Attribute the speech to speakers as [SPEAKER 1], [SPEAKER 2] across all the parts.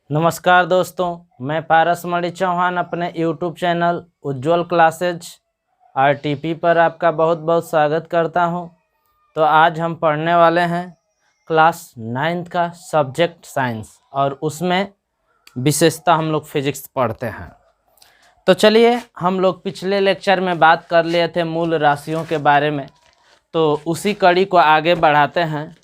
[SPEAKER 1] नमस्कार दोस्तों, मैं पारसमणि चौहान अपने YouTube चैनल उज्ज्वल क्लासेज RTP पर आपका बहुत बहुत स्वागत करता हूं। तो आज हम पढ़ने वाले हैं क्लास 9th का सब्जेक्ट साइंस और उसमें विशेषता हम लोग फिजिक्स पढ़ते हैं। तो चलिए, हम लोग पिछले लेक्चर में बात कर लिए थे मूल राशियों के बारे में, तो उसी कड़ी को आगे बढ़ाते हैं।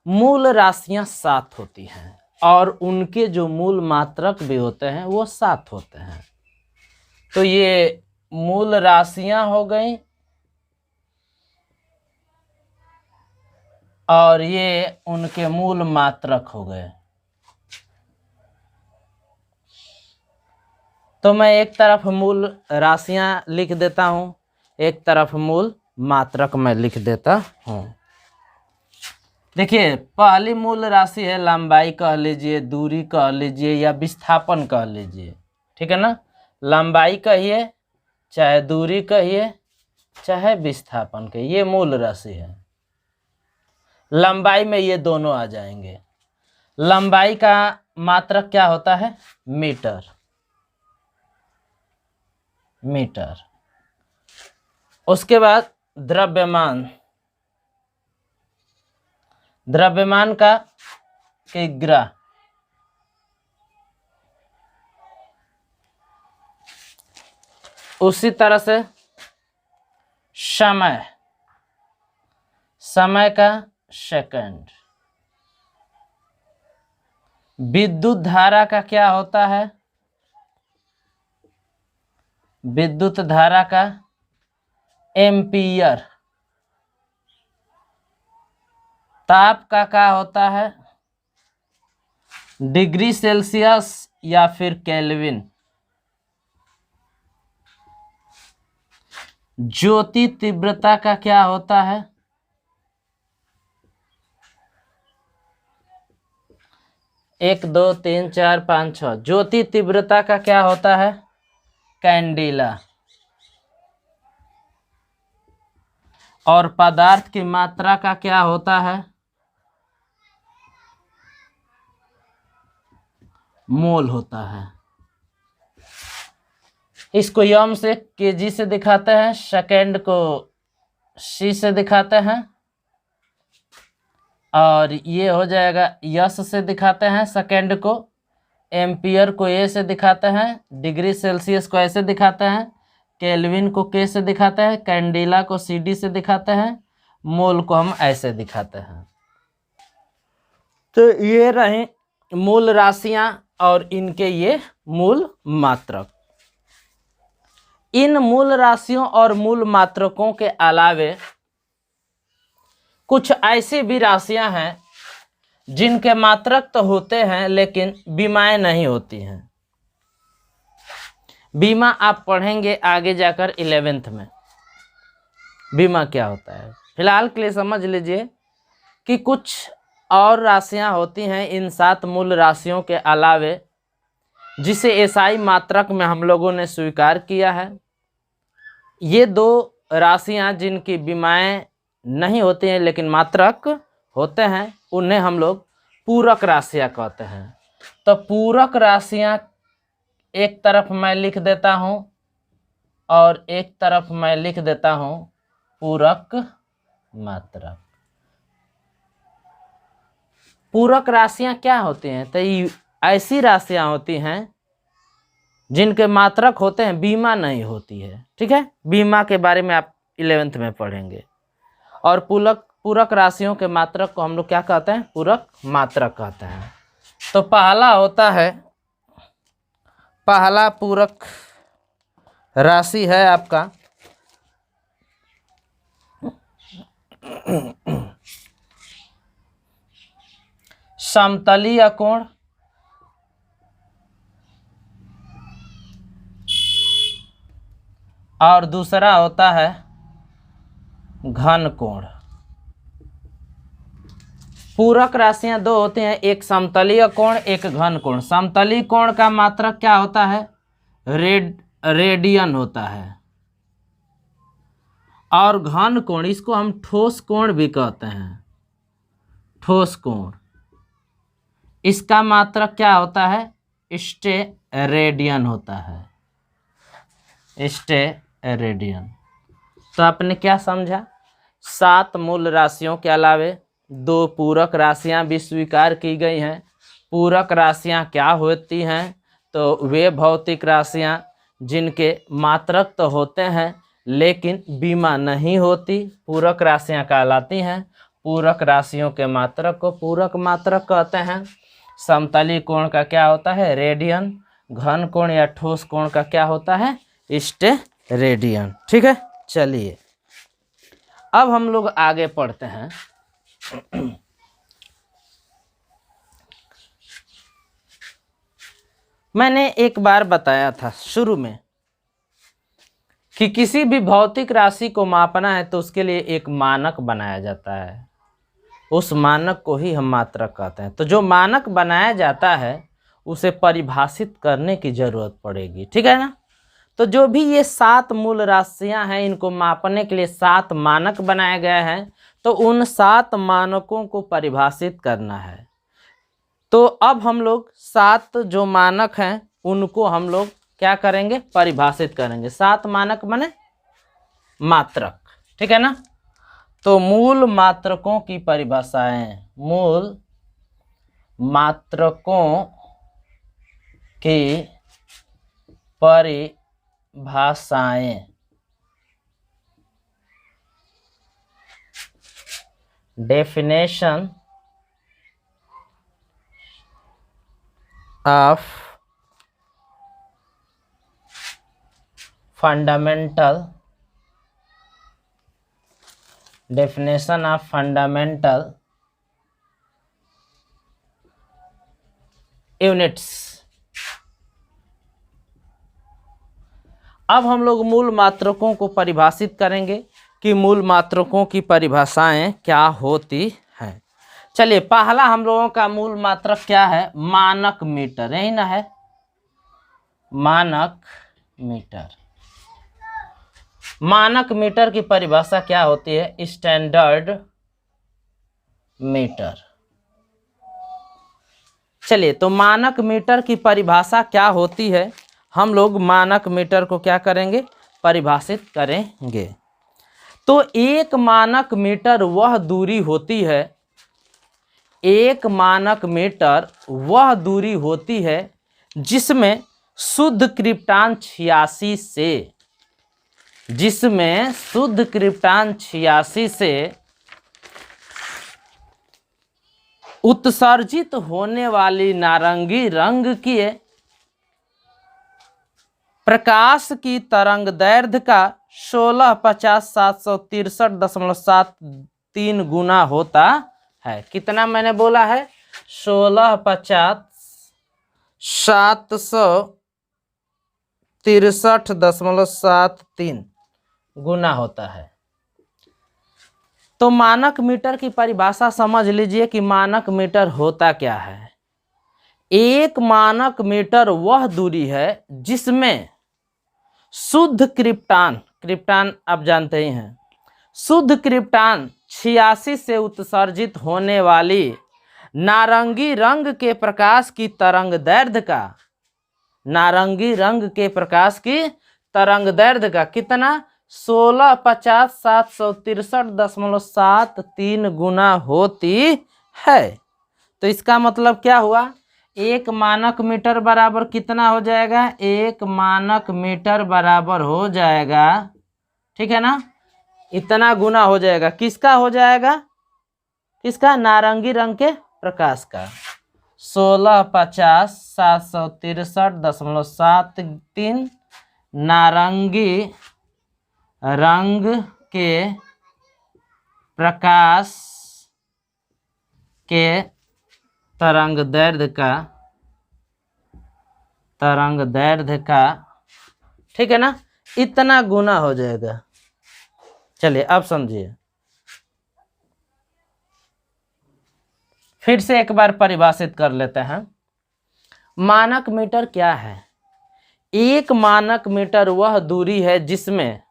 [SPEAKER 1] मूल राशियां 7 होती हैं और उनके जो मूल मात्रक भी होते हैं वो 7 होते हैं। तो ये मूल राशियां हो गई और ये उनके मूल मात्रक हो गए। तो मैं एक तरफ मूल राशियां लिख देता हूं, एक तरफ मूल मात्रक मैं लिख देता हूं। देखिए, पहली मूल राशि है लंबाई कह लीजिए, दूरी कह लीजिए या विस्थापन कह लीजिए, ठीक है ना। लंबाई कहिए, चाहे दूरी कहिए, चाहे विस्थापन कहिए, ये मूल राशि है। लंबाई में ये दोनों आ जाएंगे। लंबाई का मात्रक क्या होता है? मीटर। मीटर। उसके बाद द्रव्यमान। द्रव्यमान का किग्रा। उसी तरह से समय। समय का सेकंड। विद्युत धारा का क्या होता है? विद्युत धारा का एम्पियर। ताप का क्या होता है? डिग्री सेल्सियस या फिर केल्विन। ज्योति तीव्रता का क्या होता है? 1 2 3 4 5 6। ज्योति तीव्रता का क्या होता है? कैंडिला। और पदार्थ की मात्रा का क्या होता है? मोल होता है। इसको यम से केजी से दिखाते हैं, सेकेंड को सी से दिखाते हैं, और ये हो जाएगा यस से दिखाते हैं सेकेंड को, एम्पियर को ए से दिखाते हैं, डिग्री सेल्सियस को ऐसे दिखाते हैं, केल्विन को के से दिखाते हैं, कैंडिला को सीडी से दिखाते हैं, मोल को हम ऐसे दिखाते हैं। तो ये रहे मूल राशियां और इनके ये मूल मात्रक। इन मूल राशियों और मूल मात्रकों के अलावे कुछ ऐसी भी राशियां हैं जिनके मात्रक तो होते हैं लेकिन विमाएं नहीं होती हैं। विमा आप पढ़ेंगे आगे जाकर 11th में, विमा क्या होता है। फिलहाल के लिए समझ लीजिए कि कुछ और राशियां होती हैं इन 7 मूल राशियों के अलावे, जिसे एसआई मात्रक में हम लोगों ने स्वीकार किया है। ये 2 राशियां जिनकी विमाएं नहीं होती हैं लेकिन मात्रक होते हैं, उन्हें हम लोग पूरक राशियां कहते हैं। तो पूरक राशियां एक तरफ मैं लिख देता हूं और एक तरफ मैं लिख देता हूं पूरक मात्रक। पूरक राशियां क्या होती हैं? तो ये ऐसी राशियां होती हैं जिनके मात्रक होते हैं, विमा नहीं होती है, ठीक है। विमा के बारे में आप 11th में पढ़ेंगे। और पूरक राशियों के मात्रक को हम लोग क्या कहते हैं? पूरक मात्रक कहते हैं। तो पहला होता है, पहला पूरक राशि है आपका समतलीय कोण। और दूसरा होता है घन कोण। पूरक राशियां 2 होती हैं, एक समतलीय कोण, एक घन कोण। समतलीय कोण का मात्रक क्या होता है? रेडियन होता है। और घन कोण, इसको हम ठोस कोण भी कहते हैं, ठोस कोण, इसका मात्रक क्या होता है? स्टेरेडियन होता है, स्टेरेडियन। तो आपने क्या समझा? 7 मूल राशियों के अलावे 2 पूरक राशियां भी स्वीकार की गई हैं। पूरक राशियां क्या होती हैं? तो वे भौतिक राशियां जिनके मात्रक तो होते हैं लेकिन बीमा नहीं होती, पूरक राशियां कहलाती हैं। पूरक राशियों के मात्रक को पूरक मात्रक कहते हैं। समतली कोण का क्या होता है? रेडियन। घन कोण या ठोस कोण का क्या होता है? स्टेरेडियन। ठीक है, चलिए अब हम लोग आगे पढ़ते हैं। मैंने एक बार बताया था शुरू में कि किसी भी भौतिक राशि को मापना है तो उसके लिए एक मानक बनाया जाता है, उस मानक को ही हम मात्रक कहते हैं। तो जो मानक बनाया जाता है उसे परिभाषित करने की जरूरत पड़ेगी, ठीक है ना। तो जो भी ये 7 मूल राशियां हैं, इनको मापने के लिए 7 मानक बनाए गए हैं, तो उन 7 मानकों को परिभाषित करना है। तो अब हम लोग 7 जो मानक हैं उनको हम लोग क्या करेंगे? परिभाषित करेंगे। 7 मानक माने मात्रक, ठीक है ना। तो मूल मात्रकों की परिभाषाएं, मूल मात्रकों की परिभाषाएं, definition of fundamental, definition of fundamental units. अब हम लोग मूल मात्रकों को परिभाषित करेंगे कि मूल मात्रकों की परिभाषाएं क्या होती हैं। चलिए, पहला हम लोगों का मूल मात्रक क्या है? मानक मीटर, यही ना है, मानक मीटर। मानक मीटर की परिभाषा क्या होती है? Standard metre. चलिए, तो मानक मीटर की परिभाषा क्या होती है? हम लोग मानक मीटर को क्या करेंगे? परिभाषित करेंगे। तो एक मानक मीटर वह दूरी होती है, एक मानक मीटर वह दूरी होती है जिसमें शुद्ध क्रिप्टान 86 से, जिसमें शुद्ध क्रिप्टान 86 से उत्सर्जित होने वाली नारंगी रंग की प्रकाश की तरंग दैर्ध्य का 1650-763.73 गुना होता है। कितना मैंने बोला है? 1650-763.73 गुना होता है। तो मानक मीटर की परिभाषा समझ लीजिए कि मानक मीटर होता क्या है। एक मानक मीटर वह दूरी है जिसमें शुद्ध क्रिप्टान, क्रिप्टान आप जानते ही हैं, शुद्ध क्रिप्टान 86 से उत्सर्जित होने वाली नारंगी रंग के प्रकाश की तरंग दैर्ध्य का, नारंगी रंग के प्रकाश की तरंग दैर्ध्य का कितना? 1650-763.73 गुना होती है। तो इसका मतलब क्या हुआ? एक मानक मीटर बराबर कितना हो जाएगा? एक मानक मीटर बराबर हो जाएगा, ठीक है ना, इतना गुना हो जाएगा। किसका हो जाएगा? किसका? नारंगी रंग के प्रकाश का। 1650-763.73 नारंगी रंग के प्रकाश के तरंग दैर्ध्य का, ठीक है ना, इतना गुना हो जाएगा। चलिए अब समझिए, फिर से एक बार परिभाषित कर लेते हैं। मानक मीटर क्या है? एक मानक मीटर वह दूरी है जिसमें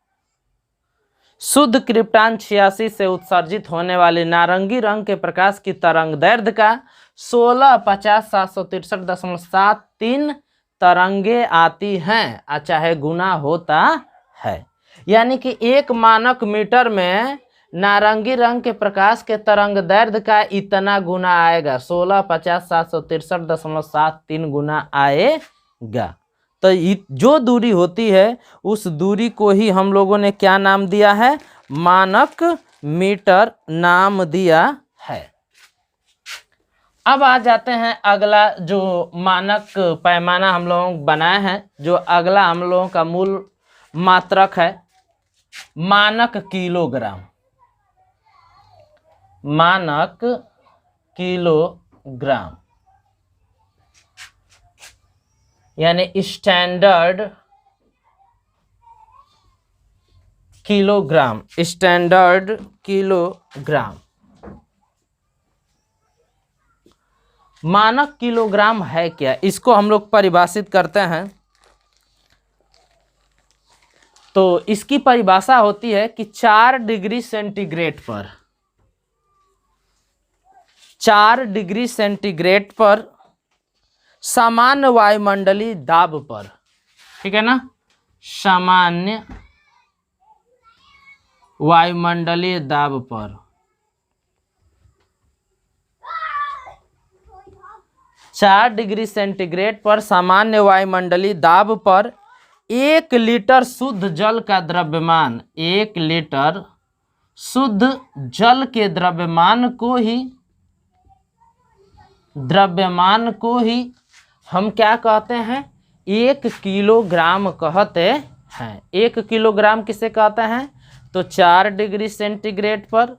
[SPEAKER 1] शुद्ध क्रिप्टॉन 86 से उत्सर्जित होने वाली नारंगी रंग के प्रकाश की तरंग दैर्ध्य का 1650,763.73 तरंगे आती हैं, चाहे गुना होता है। यानी कि एक मानक मीटर में नारंगी रंग के प्रकाश के तरंग दैर्ध्य का इतना गुना आएगा, 1650,763.73 गुना आएगा। तो जो दूरी होती है उस दूरी को ही हम लोगों ने क्या नाम दिया है, मानक मीटर नाम दिया है। अब आ जाते हैं अगला जो मानक पैमाना हम लोग बनाए हैं, जो अगला हम लोगों का मूल मात्रक है मानक किलोग्राम। मानक किलोग्राम यानी स्टैंडर्ड किलोग्राम। स्टैंडर्ड किलोग्राम, मानक किलोग्राम है क्या, इसको हम लोग परिभाषित करते हैं। तो इसकी परिभाषा होती है कि 4 डिग्री सेंटीग्रेड पर, 4 डिग्री सेंटीग्रेड पर सामान्य वायुमंडलीय दाब पर, ठीक है ना, सामान्य वायुमंडलीय दाब पर 4 डिग्री सेंटीग्रेड पर सामान्य वायुमंडलीय दाब पर 1 लीटर शुद्ध जल का द्रव्यमान, 1 लीटर शुद्ध जल के द्रव्यमान को ही हम क्या कहते हैं, 1 किलोग्राम कहते हैं। 1 किलोग्राम किसे कहते हैं, तो 4 डिग्री सेंटीग्रेड पर,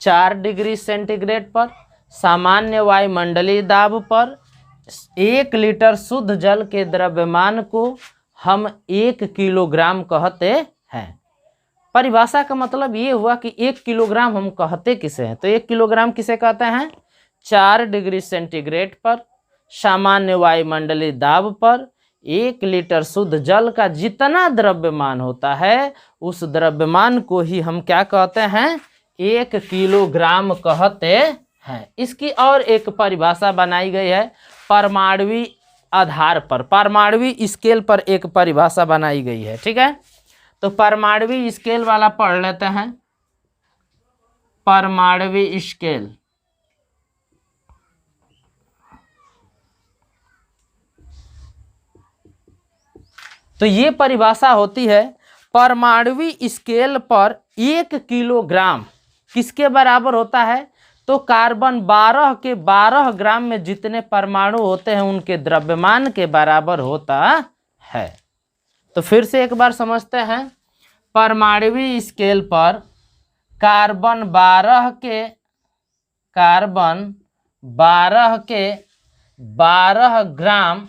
[SPEAKER 1] 4 डिग्री सेंटीग्रेड पर सामान्य वायुमंडलीय दाब पर 1 लीटर शुद्ध जल के द्रव्यमान को हम 1 किलोग्राम कहते हैं। परिभाषा का मतलब ये हुआ कि 1 किलोग्राम हम कहते किसे हैं, तो 1 किलोग्राम किसे कहते हैं, 4 डिग्री सेंटीग्रेड पर सामान्य वायुमंडलीय दाब पर 1 लीटर शुद्ध जल का जितना द्रव्यमान होता है उस द्रव्यमान को ही हम क्या कहते हैं, 1 किलोग्राम कहते हैं। इसकी और एक परिभाषा बनाई गई है परमाणुवी आधार पर, परमाणुवी स्केल पर एक परिभाषा बनाई गई है, ठीक है। तो परमाणुवी स्केल वाला पढ़ लेते हैं। परमाणुवी स्केल, तो ये परिभाषा होती है परमाणुवी स्केल पर 1 किलोग्राम किसके बराबर होता है, तो कार्बन 12 के 12 ग्राम में जितने परमाणु होते हैं उनके द्रव्यमान के बराबर होता है। तो फिर से एक बार समझते हैं, परमाणुवी स्केल पर कार्बन 12 के 12 ग्राम,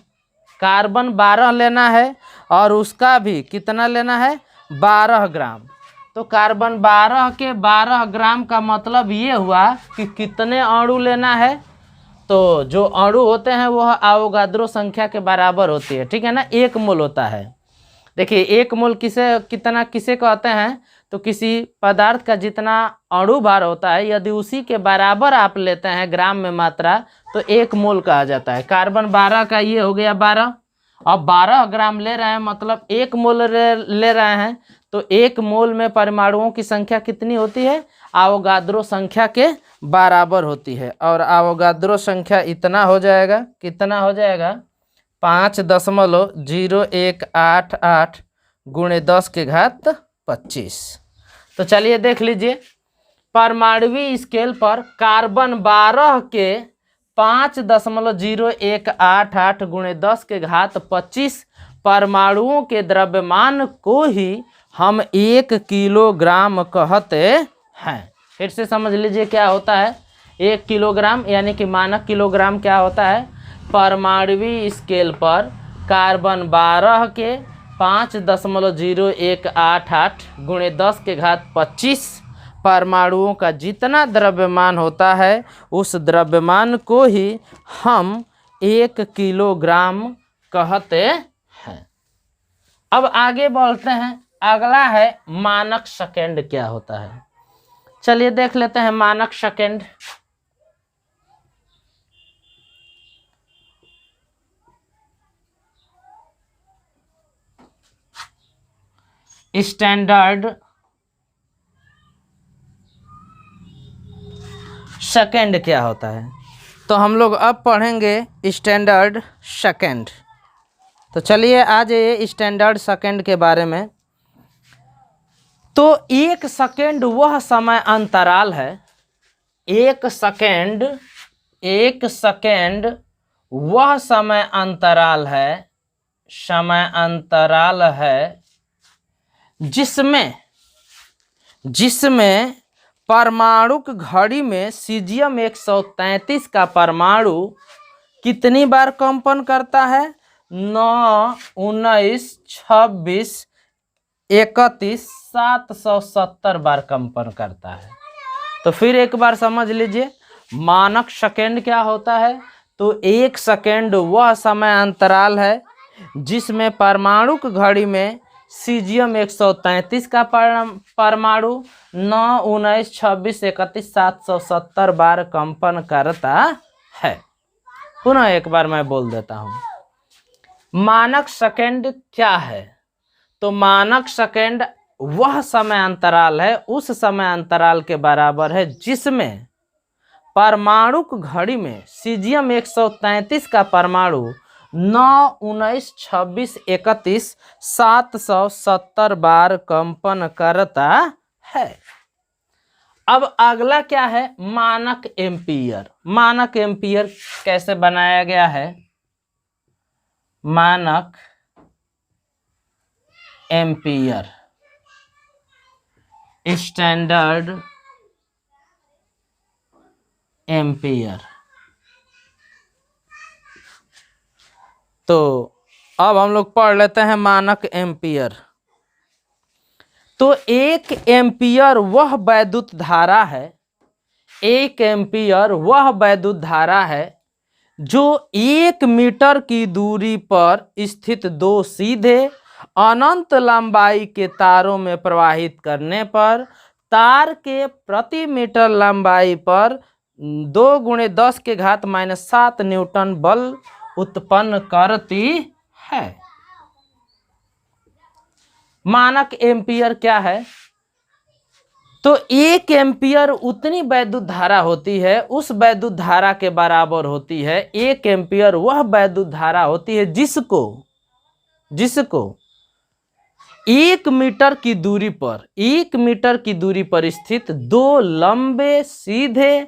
[SPEAKER 1] कार्बन 12 लेना है और उसका भी कितना लेना है, 12 ग्राम। तो कार्बन 12 के 12 ग्राम का मतलब ये हुआ कि कितने अणु लेना है, तो जो अणु होते हैं वह आवोगाद्रो संख्या के बराबर होती है, ठीक है ना, 1 मोल होता है। देखिए 1 मोल किसे कहते हैं, तो किसी पदार्थ का जितना अणु भार होता है यदि उसी के बराबर आप लेते हैं ग्राम में मात्रा तो 1 मोल कहा जाता है। कार्बन 12 का ये हो गया 12, अब 12 ग्राम ले रहे हैं मतलब 1 मोल ले रहे हैं, तो 1 मोल में परमाणुओं की संख्या कितनी होती है, आवोगाद्रो संख्या के बराबर होती है। और आवोगाद्रो संख्या इतना हो जाएगा, कितना हो जाएगा, 5.0188 गुणे 10 के घात 25। तो चलिए देख लीजिए, परमाणुवी स्केल पर कार्बन 12 के 5.0188 गुणे 10 के घात 25 परमाणुओं के द्रव्यमान को ही हम 1 किलोग्राम कहते हैं। फिर से समझ लीजिए क्या होता है 1 किलोग्राम, यानी कि मानक किलोग्राम क्या होता है, परमाणुवी स्केल पर कार्बन 12 के 5.0188 गुणे 10 के घात 25 परमाणुओं का जितना द्रव्यमान होता है उस द्रव्यमान को ही हम 1 किलोग्राम कहते हैं। अब आगे बढ़ते हैं, अगला है मानक सेकंड क्या होता है। चलिए देख लेते हैं मानक सेकंड। स्टैंडर्ड सेकंड क्या होता है, तो हम लोग अब पढ़ेंगे स्टैंडर्ड सेकंड। तो चलिए आ जाइए स्टैंडर्ड सेकंड के बारे में। तो एक सेकंड वह समय अंतराल है, एक सेकंड वह समय अंतराल है जिसमें परमाणुक घड़ी में सीजियम 133 का परमाणु कितनी बार कंपन करता है? 9, 19, 26, 31, 770 बार कंपन करता है। तो फिर एक बार समझ लीजिए मानक सेकंड क्या होता है। तो एक सेकंड वह समय अंतराल है जिसमें परमाणुक घड़ी में सीजियम 133 का परमाणु 9, 19, 26, 31, 770 बार कंपन करता है। पुनः एक बार मैं बोल देता हूं मानक सेकंड क्या है। तो मानक सेकंड वह समय अंतराल है, उस समय अंतराल के बराबर है जिसमें परमाणुक घड़ी में सीजियम 133 का परमाणु 9, 19, 26, 31, 770 बार कंपन करता है। अब अगला क्या है? मानक एम्पीयर। मानक एम्पीयर कैसे बनाया गया है? मानक एम्पीयर स्टैंडर्ड एम्पीयर। तो अब हम लोग पढ़ लेते हैं मानक एम्पीयर। तो एक एम्पीयर वह वैद्युत धारा है, एक एम्पीयर वह वैद्युत धारा है जो 1 मीटर की दूरी पर स्थित दो सीधे अनंत लंबाई के तारों में प्रवाहित करने पर तार के प्रति मीटर लंबाई पर 2 × 10⁻⁷ न्यूटन बल उत्पन्न करती है। मानक एम्पीयर क्या है? तो 1 एम्पीयर उतनी वैद्युत धारा होती है, उस वैद्युत धारा के बराबर होती है। 1 एम्पीयर वह वैद्युत धारा होती है जिसको 1 मीटर की दूरी पर 1 मीटर की दूरी पर स्थित दो लंबे सीधे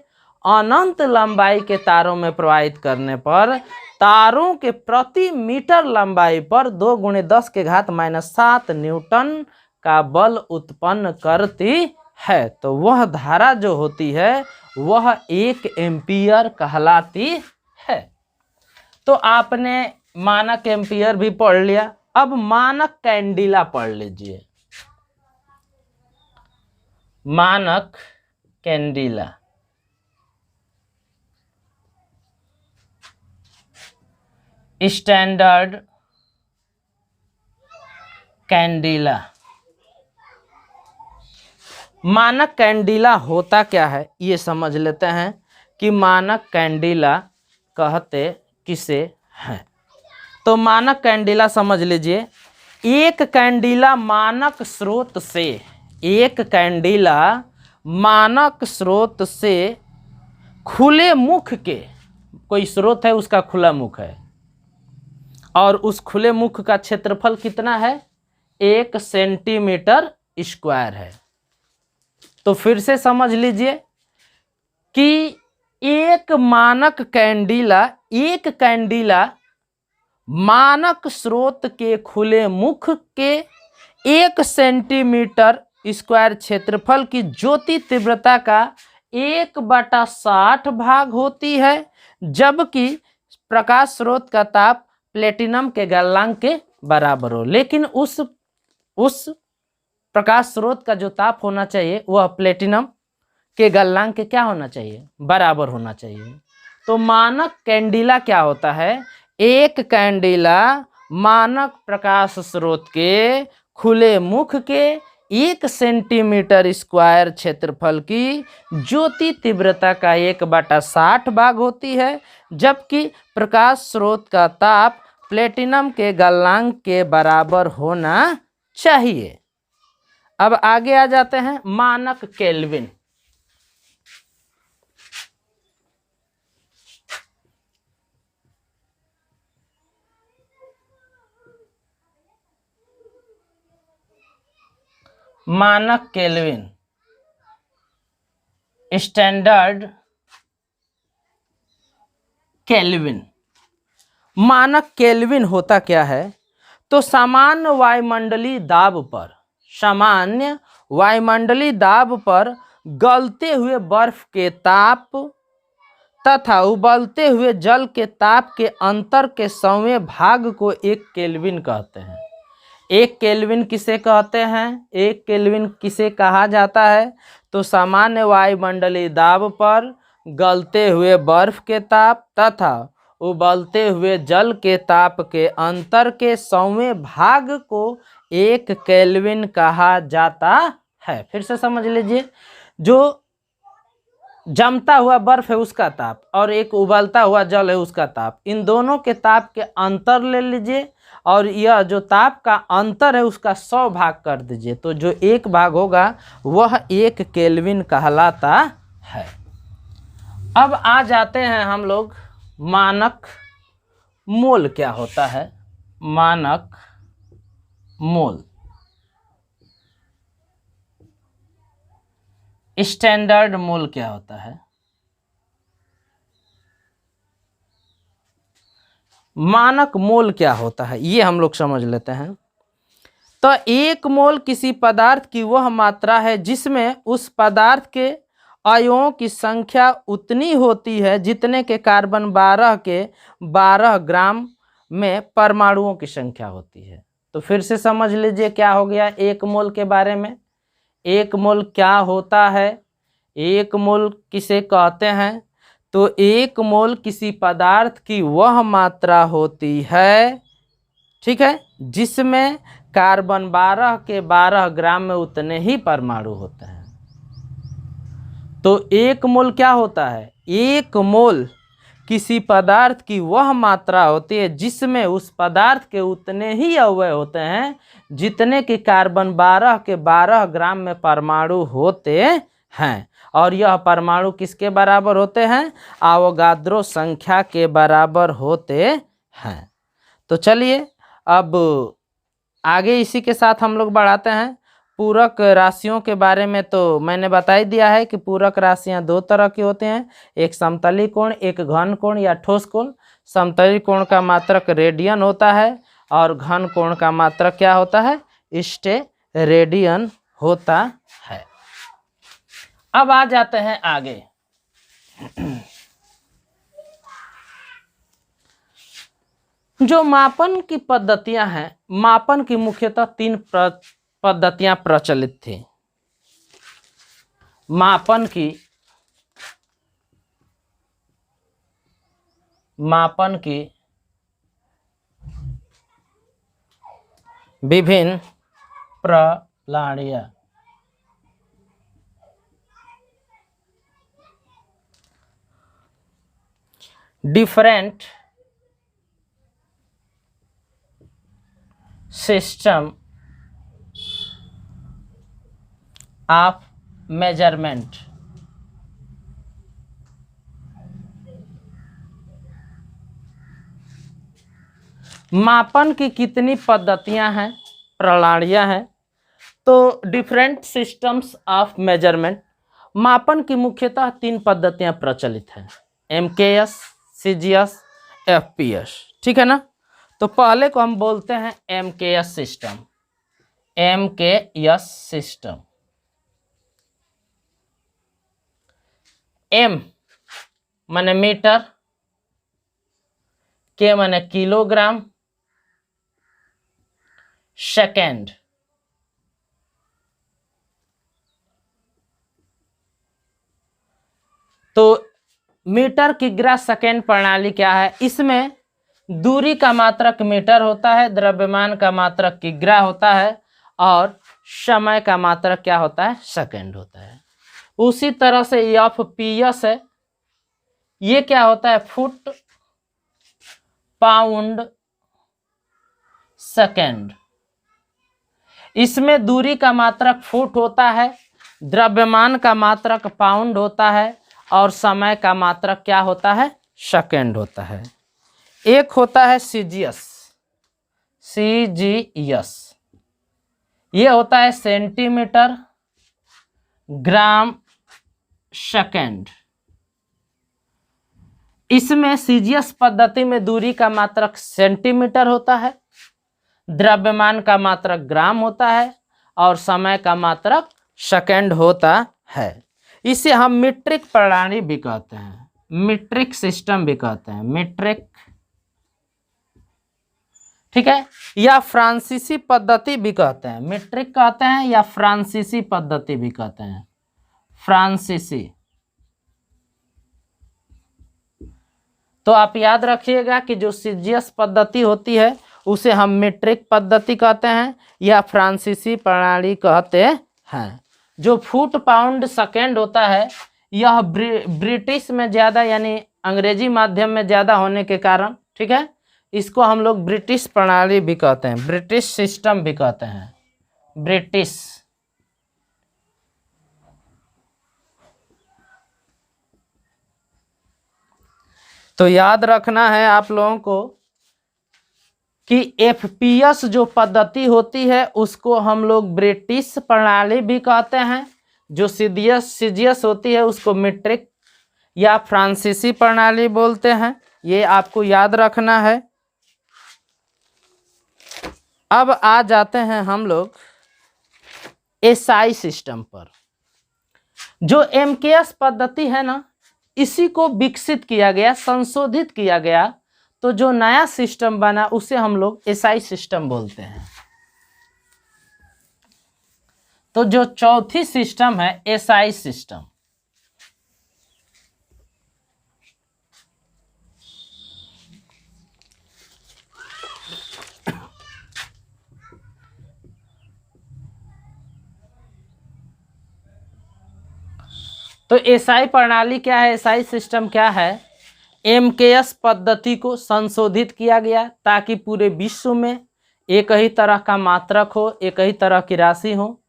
[SPEAKER 1] अनंत लंबाई के तारों में प्रवाहित करने पर तारों के प्रति मीटर लंबाई पर 2 × 10⁻⁷ न्यूटन का बल उत्पन्न करती है। तो वह धारा जो होती है वह 1 एम्पीयर कहलाती है। तो आपने मानक एम्पीयर भी पढ़ लिया। अब मानक कैंडिला पढ़ लीजिए। मानक कैंडिला स्टैंडर्ड कैंडिला। मानक कैंडिला होता क्या है ये समझ लेते हैं कि मानक कैंडिला कहते किसे हैं। तो मानक कैंडिला समझ लीजिए, एक कैंडिला मानक स्रोत से, एक कैंडिला मानक स्रोत से खुले मुख के, कोई स्रोत है उसका खुला मुख है और उस खुले मुख का क्षेत्रफल कितना है? 1 सेंटीमीटर स्क्वायर है। तो फिर से समझ लीजिए कि एक कैंडिला मानक स्रोत के खुले मुख के 1 सेंटीमीटर स्क्वायर क्षेत्रफल की ज्योति तीव्रता का 1/60 भाग होती है, जबकि प्रकाश स्रोत का ताप प्लेटिनम के गलनांक के बराबर हो। लेकिन उस प्रकाश स्रोत का जो ताप होना चाहिए वह प्लेटिनम के गलनांक के क्या होना चाहिए? बराबर होना चाहिए। तो मानक कैंडिला क्या होता है? एक कैंडिला मानक प्रकाश स्रोत के खुले मुख के 1 सेंटीमीटर स्क्वायर क्षेत्रफल की ज्योति तीव्रता का 1/60 भाग होती है, जबकि प्रकाश स्रोत का ताप प्लेटिनम के गलनांक के बराबर होना चाहिए। अब आगे आ जाते हैं मानक केल्विन। मानक केल्विन, स्टैंडर्ड केल्विन। मानक केल्विन होता क्या है? तो सामान्य वायुमंडलीय दाब पर गलते हुए बर्फ के ताप तथा उबलते हुए जल के ताप के अंतर के 100वें भाग को 1 केल्विन कहते हैं। 1 केल्विन किसे कहते हैं? 1 केल्विन किसे कहा जाता है? तो सामान्य वायुमंडलीय दाब पर गलते हुए बर्फ के ताप तथा उबलते हुए जल के ताप के अंतर के 100वें भाग को 1 केल्विन कहा जाता है। फिर से समझ लीजिए, जो जमता हुआ बर्फ है उसका ताप और एक उबलता हुआ जल है उसका ताप, इन दोनों के ताप के अंतर ले लीजिए और यह जो ताप का अंतर है उसका 100 भाग कर दीजिए, तो जो 1 भाग होगा वह 1 केल्विन कहलाता है। अब आ जाते हैं हम लोग मानक मोल क्या होता है। मानक मोल, स्टैंडर्ड मोल क्या होता है? मानक मोल क्या होता है ये हम लोग समझ लेते हैं। तो 1 मोल किसी पदार्थ की वह मात्रा है जिसमें उस पदार्थ के अणुओं की संख्या उतनी होती है जितने के कार्बन 12 के 12 ग्राम में परमाणुओं की संख्या होती है। तो फिर से समझ लीजिए क्या हो गया 1 मोल के बारे में। 1 मोल क्या होता है? 1 मोल किसे कहते हैं? तो 1 मोल किसी पदार्थ की वह मात्रा होती है, ठीक है, जिसमें कार्बन 12 के 12 ग्राम में उतने ही परमाणु होते हैं। तो 1 मोल क्या होता है? 1 मोल किसी पदार्थ की वह मात्रा होती है जिसमें उस पदार्थ के उतने ही अवयव होते हैं जितने कि कार्बन 12 के 12 ग्राम में परमाणु होते हैं, और यह परमाणु किसके बराबर होते हैं? आवोगाद्रो संख्या के बराबर होते हैं। तो चलिए अब आगे इसी के साथ हम लोग बढ़ाते हैं। पूरक राशियों के बारे में तो मैंने बता ही दिया है कि पूरक राशियां 2 तरह की होती हैं, एक समतली कोण, एक घन कोण या ठोस कोण। समतली कोण का मात्रक रेडियन होता है और घन कोण का मात्रक क्या होता है? स्टेरेडियन होता है। अब आ जाते हैं आगे। जो मापन की पद्धतियां हैं, मापन की मुख्यतः 3 पद्धतियां प्रचलित थी। मापन की विभिन्न प्रणालियां। Different system of measurement. मापन की कितनी पद्धतियां हैं, प्रणालियां हैं? तो डिफरेंट सिस्टम्स ऑफ मेजरमेंट, मापन की मुख्यतः 3 पद्धतियां प्रचलित हैं, MKS, CGS, FPS, ठीक है ना। तो पहले को हम बोलते हैं MKS system. MKS system, M माने मीटर, K माने किलोग्राम, सेकेंड। तो मीटर किग्रा सेकेंड प्रणाली क्या है? इसमें दूरी का मात्रक मीटर होता है, द्रव्यमान का मात्रक किग्रा होता है और समय का मात्रक क्या होता है, सेकंड होता है। उसी तरह से FPS है, ये क्या होता है, फुट पाउंड सेकंड। इसमें दूरी का मात्रक फुट होता है, द्रव्यमान का मात्रक पाउंड होता है और समय का मात्रक क्या होता है, सेकंड होता है। एक होता है सीजीएस, ये होता है सेंटीमीटर ग्राम सेकंड। इसमें सीजीएस पद्धति में दूरी का मात्रक सेंटीमीटर होता है, द्रव्यमान का मात्रक ग्राम होता है और समय का मात्रक सेकंड होता है। इसे हम मीट्रिक प्रणाली भी कहते हैं, मीट्रिक सिस्टम भी कहते हैं, मीट्रिक, ठीक है, या फ्रांसीसी पद्धति भी कहते हैं, मीट्रिक कहते हैं या फ्रांसीसी पद्धति भी कहते हैं, फ्रांसीसी। तो आप याद रखिएगा कि जो सीजीएस पद्धति होती है उसे हम मीट्रिक पद्धति कहते हैं या फ्रांसीसी प्रणाली कहते हैं। जो फुट पाउंड सेकंड होता है यह ब्रिटिश में ज़्यादा यानी अंग्रेजी माध्यम में ज़्यादा होने के कारण, ठीक है, इसको हम लोग ब्रिटिश प्रणाली भी कहते हैं, ब्रिटिश सिस्टम भी कहते हैं, ब्रिटिश। तो याद रखना है आप लोगों को कि FPS जो पद्धति होती है उसको हम लोग ब्रिटिश प्रणाली भी कहते हैं, जो सीजीएस होती है उसको मीट्रिक या फ्रांसीसी प्रणाली बोलते हैं। ये आपको याद रखना है। अब आ जाते हैं हम लोग SI सिस्टम पर। जो MKS पद्धति है ना, इसी को विकसित किया गया, संशोधित किया गया, तो जो नया सिस्टम बना उसे हम लोग SI सिस्टम बोलते हैं। तो जो चौथी सिस्टम है SI सिस्टम, तो SI प्रणाली क्या है, SI सिस्टम क्या है, MKS पद्धति को संशोधित किया गया ताकि पूरे विश्व में एक ही तरह का मात्रक हो, एक ही तरह की राशि हो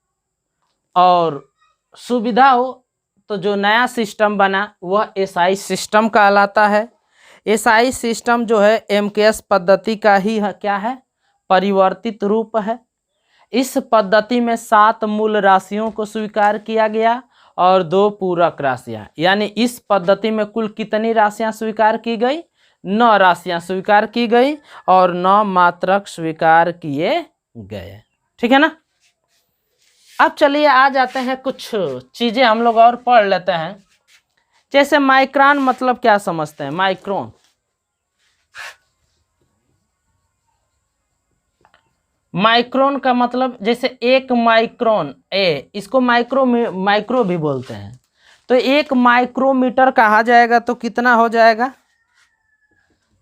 [SPEAKER 1] और सुविधा हो। तो जो नया सिस्टम बना वह SI सिस्टम कहलाता है। SI सिस्टम जो है MKS पद्धति का ही क्या है, परिवर्तित रूप है। इस पद्धति में 7 मूल राशियों को स्वीकार किया गया और 2 पूरक राशियां, यानी इस पद्धति में कुल कितनी राशियां स्वीकार की गई, 9 राशियां स्वीकार की गई और 9 मात्रक स्वीकार किए गए, ठीक है ना। अब चलिए आ जाते हैं, कुछ चीजें हम लोग और पढ़ लेते हैं। जैसे माइक्रोन मतलब क्या समझते हैं, माइक्रोन, माइक्रोन का मतलब जैसे 1 माइक्रोन, इसको माइक्रो भी बोलते हैं। तो 1 माइक्रोमीटर कहा जाएगा तो कितना हो जाएगा,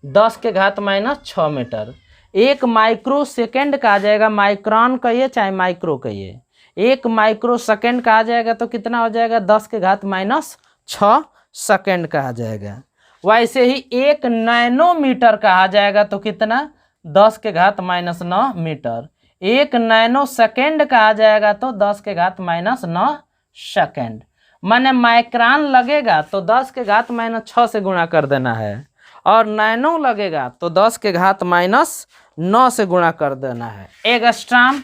[SPEAKER 1] 10 के घात -6 मीटर। 1 माइक्रो सेकेंड कहा जाएगा, माइक्रोन कहिए चाहे माइक्रो कहिए, 1 माइक्रो सेकेंड कहा जाएगा तो कितना हो जाएगा, 10 के घात -6 सेकेंड कहा जाएगा। वैसे ही 1 नैनोमीटर कहा जाएगा तो कितना, 10 के घात -9 मीटर। 1 नैनो सेकेंड कहा जाएगा तो 10 के घात -9 सेकेंड। माने माइक्रोन लगेगा तो 10 के घात -6 से गुणा कर देना है और नैनो लगेगा तो 10 के घात -9 से गुणा कर देना है। एगस्ट्राम,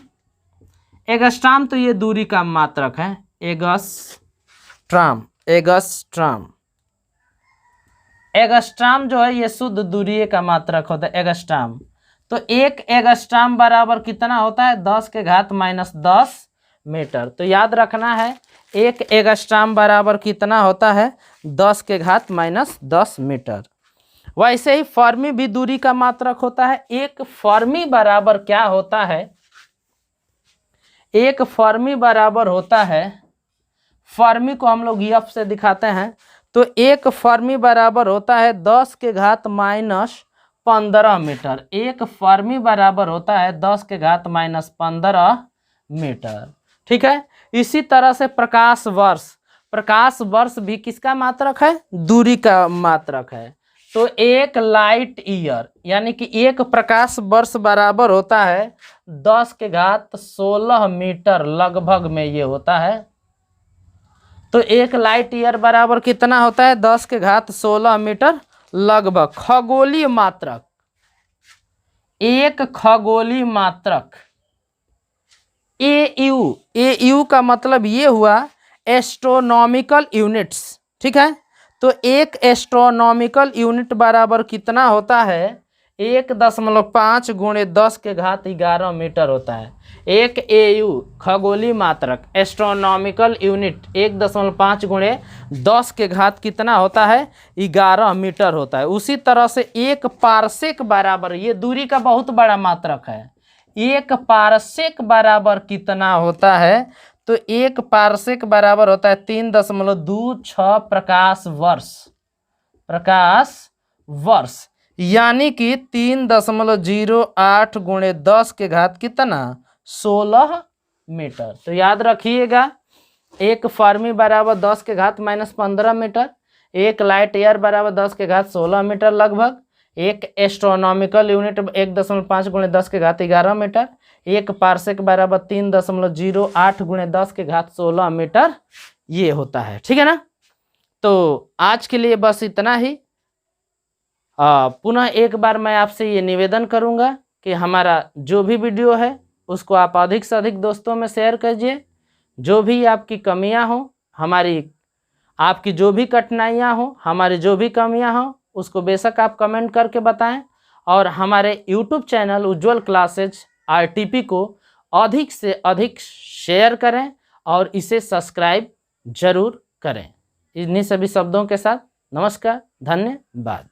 [SPEAKER 1] एगस्ट्राम तो ये दूरी का मात्रक है, एगस्ट्राम, एगस्ट्राम, एगस्ट्राम जो है ये शुद्ध दूरी का मात्रक होता है, एगस्ट्राम। तो 1 एगस्ट्राम बराबर कितना होता है, 10 के घात -10 मीटर। तो याद रखना है 1 एगस्ट्राम बराबर कितना होता है, 10 के घात -10 मीटर। वैसे ही फर्मी भी दूरी का मात्रक होता है। 1 फर्मी बराबर क्या होता है, 1 फर्मी बराबर होता है, फर्मी को हम लोग F से दिखाते हैं, तो 1 फर्मी बराबर होता है 10 के घात -15 मीटर। 1 फर्मी बराबर होता है 10 के घात -15 मीटर। ठीक है, इसी तरह से प्रकाश वर्ष भी किसका मात्रक है? दूरी का मात्रक है। तो एक लाइट ईयर यानी कि एक प्रकाश वर्ष बराबर होता है 10⁻16 मीटर लगभग में ये होता है। तो एक लाइट ईयर बराबर कितना होता है? 10⁻16 मीटर लगभग। खगोलीय मात्रक, एक खगोलीय मात्रक एयू का मतलब ये हुआ एस्ट्रोनॉमिकल यूनिट्स। ठीक है, तो एक एस्ट्रोनॉमिकल यूनिट बराबर कितना होता है? 1.5 × 10⁻11 मीटर होता है। एक एयू खगोलीय मात्रक एस्ट्रोनॉमिकल यूनिट 1.5 × 10 कितना होता है? 11 मीटर होता है। उसी तरह से एक पारसेक बराबर, ये दूरी का बहुत बड़ा मात्रक है। एक पारसेक बराबर कितना होता है? तो एक पारसेक बराबर होता है 3.26 प्रकाश वर्ष यानी कि 3.08 × 10 कितना? 16 मीटर। तो याद रखिएगा, एक फर्मी बराबर 10⁻−15 मीटर, एक लाइट ईयर बराबर 10⁻16 मीटर लगभग, एक एस्ट्रोनॉमिकल यूनिट 1.5 × 10⁻11 मीटर, एक पारसेक बराबर 3.08 × 10⁻16 मीटर ये होता है। ठीक है ना? तो आज के लिए बस इतना ही। पुनः एक बार मैं आपसे ये निवेदन करूंगा कि हमारा जो भी वीडियो है उसको आप अधिक से अधिक दोस्तों में शेयर कीजिए। जो भी आपकी कमियां हो, आपकी जो भी कठिनाइयां हो, हमारी जो भी कमियां हो, उसको बेशक आप कमेंट करके बताएं। और हमारे YouTube चैनल उज्ज्वल क्लासेज RTP को अधिक से अधिक शेयर करें और इसे सब्सक्राइब जरूर करें। इन्हीं सभी शब्दों के साथ नमस्कार, धन्यवाद।